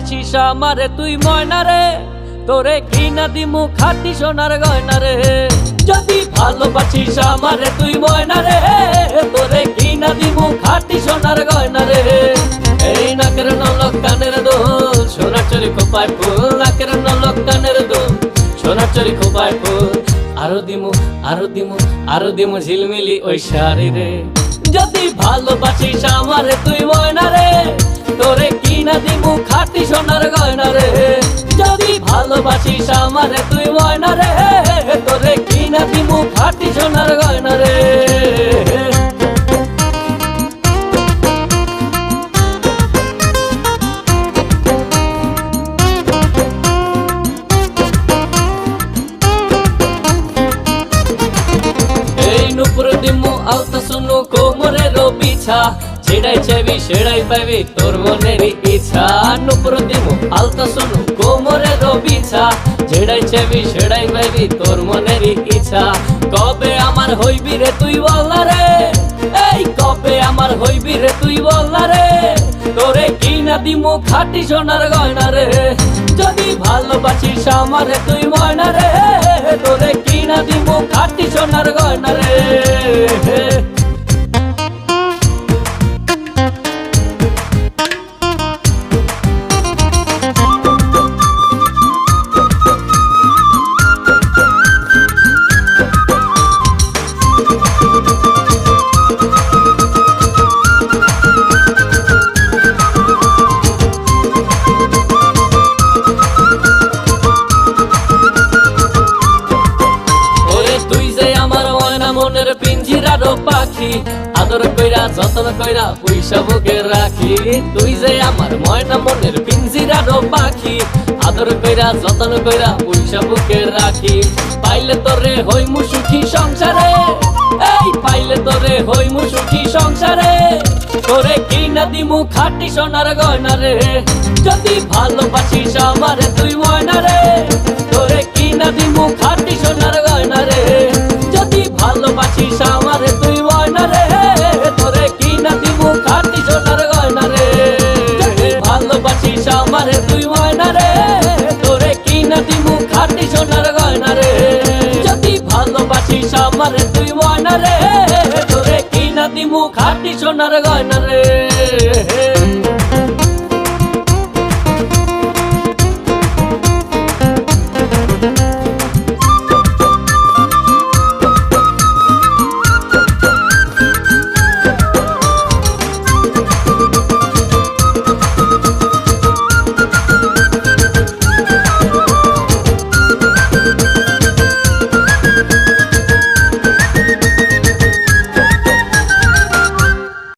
ভালোবাসিস আমারে তুই ময়না রে, তোরে কিনা দিমু খাঁটি সোনার গয়না রে। যদি ভালোবাসিস আমারে তুই ময়না রে, তোরে কিনা দিমু খাঁটি সোনার গয়না রে। এই নাকের নলক কানের দোল, সোনার চুরি খোপায় ফুল, নাকের নলক কানের দোল, সোনার চুরি খোপায় ফুল। আরো দিমু আরো দিমু আরো দিমু ঝিলমিলি ওই শাড়ি রে। যদি ভালোবাসিস আমারে তুই ময়না রে, তোরে কিনা দিমু খাঁটি সোনার গয়না রে। যদি ভালোবাসিস আমারে তুই ময়না রে, তোরে কিনা দিমু খাঁটি সোনার গয়না রে। নুপুর দিমু আলতা শুনু কোমরের বিছা, ছেড়াই চাইবি সেড়াই পাইবি তোর মনের ইচ্ছা। নুপুর দিমু আলতা শুনু কোমরের বিছা, ছেড়াই চাইবি সেড়াই পাইবি তোর মনের ইচ্ছা। কবে আমার হইবি রে তুই বলনা রে, এই কবে আমার হইবি রে তুই বলনা রে, তোরে কিনা দিমু খাঁটি সোনার গয়না রে। যদি ভালোবাসিস আমারে তুই ময়না রে, তোরে কিনা দিমু খাঁটি সোনার গয়না রে। মনের পিঞ্জিরার পাখি, আদর কইরা যতন কইরা পয়সা বুকে রাখি। তুই যে আমার ময়না মনের পিঞ্জিরার পাখি, আদর কইরা যতন কইরা পয়সা বুকে রাখি। পাইলে তোরে হইমু সুখী সংসারে, এই পাইলে তোরে হইমু সুখী সংসারে, তোরে কিনা দিমু খাঁটি সোনার গয়না রে। যদি ভালোবাসিস আমারে তুই ময়না রে, তোরে কিনা দিমু খাঁটি সোনার গয়না রে। যদি ভালোবাসিস আমারে তুই ময়না রে, তোরে কিনা দিমু খাঁটি সোনার গয়না রে। যদি ভালোবাসিস আমারে তুই ময়না রে, তোরে কিনা দিমু খাঁটি সোনার গয়না রে। যদি ভালোবাসিস আমারে তুই ময়না রে, তোরে কিনা দিমু খাঁটি সোনার গয়না রে।